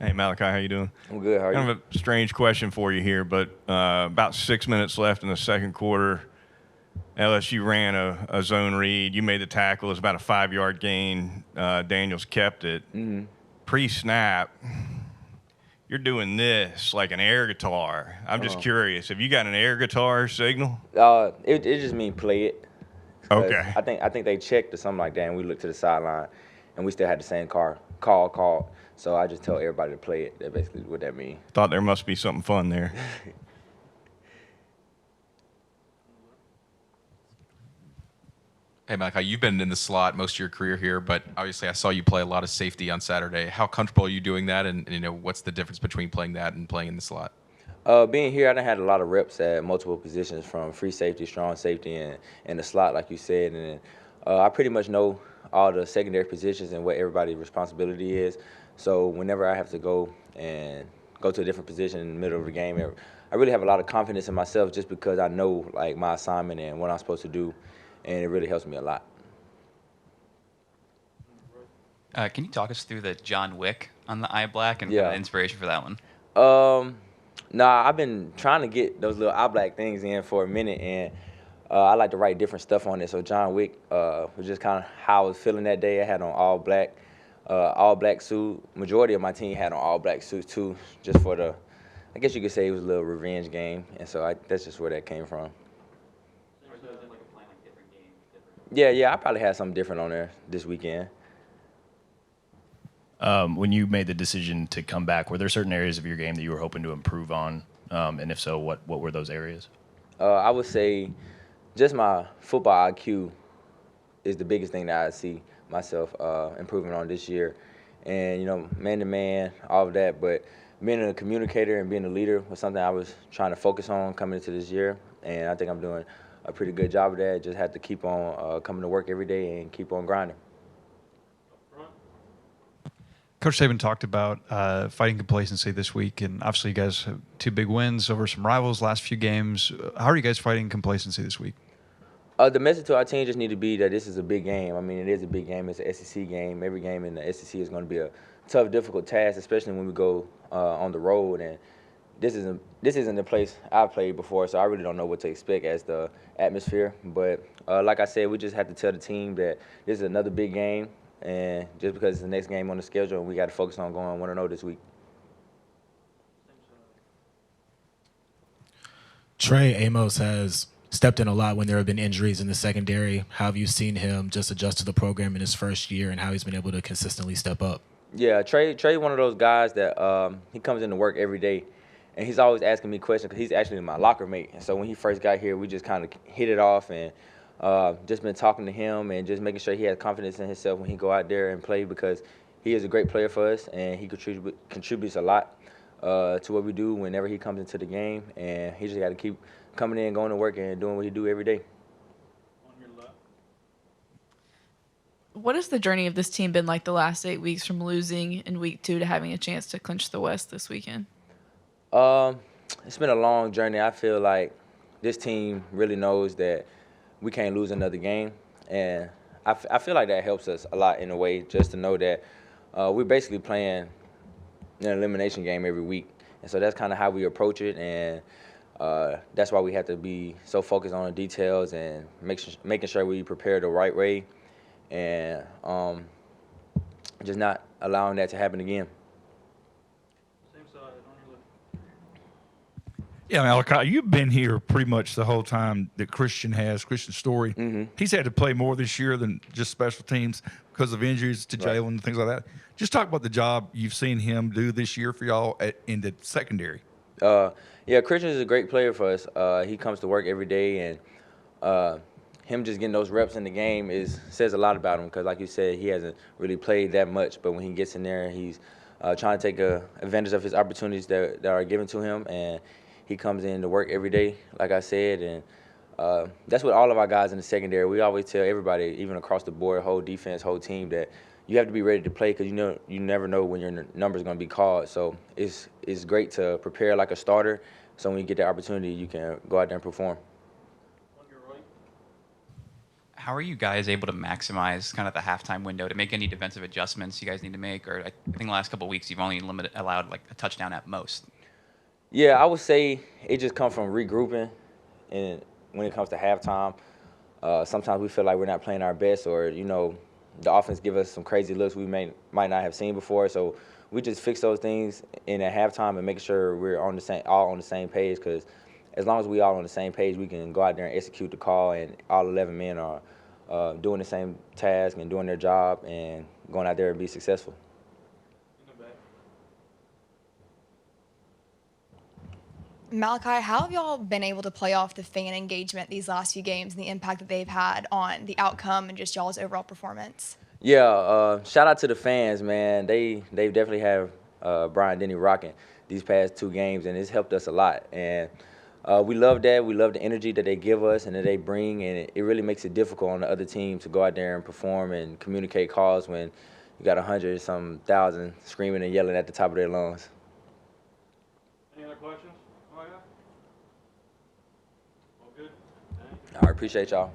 Hey, Malachi, how you doing? I'm good. How are you? Kind of a strange question for you here, but about 6 minutes left in the second quarter. LSU ran a zone read. You made the tackle. It was about a 5 yard gain. Daniels kept it. Pre-snap, you're doing this like an air guitar. I'm just curious. Have you got an air guitar signal? It just mean play it. 'Cause Okay. I think they checked or something like that, and we looked to the sideline, and we still had the same call. So I just tell everybody to play it. That's basically what that means. Thought there must be something fun there. Hey, Malachi, you've been in the slot most of your career here, but obviously I saw you play a lot of safety on Saturday. How comfortable are you doing that, and what's the difference between playing that and playing in the slot? Being here, I done had a lot of reps at multiple positions, from free safety, strong safety, and the slot, like you said. And I pretty much know all the secondary positions and what everybody's responsibility is. So whenever I have to go to a different position in the middle of the game, I really have a lot of confidence in myself just because I know like my assignment and what I'm supposed to do, and it really helps me a lot. Can you talk us through the John Wick on the eye black and Yeah. the inspiration for that one? Nah, I've been trying to get those little eye black things in for a minute, and I like to write different stuff on it. So John Wick was just kind of how I was feeling that day. I had on all black suit. Majority of my team had on all black suits too, just for I guess you could say it was a little revenge game, and so that's just where that came from. Yeah, I probably had something different on there this weekend. When you made the decision to come back, were there certain areas of your game that you were hoping to improve on? And if so, what were those areas? I would say just my football IQ is the biggest thing that I see myself improving on this year. And, man to man, all of that. But being a communicator and being a leader was something I was trying to focus on coming into this year. And I think I'm doing a pretty good job of that. Just have to keep on coming to work every day and keep on grinding. Coach Saban talked about fighting complacency this week, and obviously you guys have two big wins over some rivals last few games. How are you guys fighting complacency this week? The message to our team just need to be that this is a big game. I mean, it is a big game. It's an SEC game. Every game in the SEC is going to be a tough, difficult task, especially when we go on the road. And this isn't the place I've played before, so I really don't know what to expect as the atmosphere. But like I said, we just have to tell the team that this is another big game. And just because it's the next game on the schedule, we got to focus on going 1-0 this week. Trey Amos has stepped in a lot when there have been injuries in the secondary. How have you seen him just adjust to the program in his first year, and how he's been able to consistently step up? Yeah, Trey one of those guys that he comes into work every day, and he's always asking me questions because he's actually my locker mate. And so when he first got here, we just kind of hit it off, and just been talking to him and just making sure he has confidence in himself when he go out there and play, because he is a great player for us, and he contributes a lot to what we do whenever he comes into the game. And he just got to keep coming in, going to work, and doing what he do every day. What has the journey of this team been like the last 8 weeks, from losing in week 2 to having a chance to clinch the West this weekend? It's been a long journey. I feel like this team really knows that we can't lose another game, and I feel like that helps us a lot in a way, just to know that we're basically playing an elimination game every week. And so that's kind of how we approach it, and that's why we have to be so focused on the details and making sure we prepare the right way, and just not allowing that to happen again. Yeah, Malachi, you've been here pretty much the whole time that Christian Story. He's had to play more this year than just special teams because of injuries to Jalen and things like that. Just talk about the job you've seen him do this year for y'all in the secondary. Yeah, Christian is a great player for us. He comes to work every day, and him just getting those reps in the game says a lot about him, because, like you said, he hasn't really played that much. But when he gets in there, he's trying to take advantage of his opportunities that are given to him, and he comes in to work every day, like I said, and that's what all of our guys in the secondary. We always tell everybody, even across the board, whole defense, whole team, that you have to be ready to play, because you never know when your number is going to be called. So it's great to prepare like a starter, so when you get the opportunity, you can go out there and perform. How are you guys able to maximize kind of the halftime window to make any defensive adjustments you guys need to make? Or I think the last couple of weeks you've only allowed like a touchdown at most. Yeah, I would say it just comes from regrouping, and when it comes to halftime, sometimes we feel like we're not playing our best, or the offense give us some crazy looks we might not have seen before. So we just fix those things in at halftime and make sure we're all on the same page. Because as long as we all on the same page, we can go out there and execute the call, and all 11 men are doing the same task and doing their job and going out there and be successful. Malachi, how have y'all been able to play off the fan engagement these last few games and the impact that they've had on the outcome and just y'all's overall performance? Yeah, shout out to the fans, man. They definitely have Brian Denny rocking these past 2 games, and it's helped us a lot. And we love that. We love the energy that they give us and that they bring, and it really makes it difficult on the other team to go out there and perform and communicate calls when you got 100-some thousand screaming and yelling at the top of their lungs. Any other questions? Oh, yeah. All good. All right, appreciate y'all.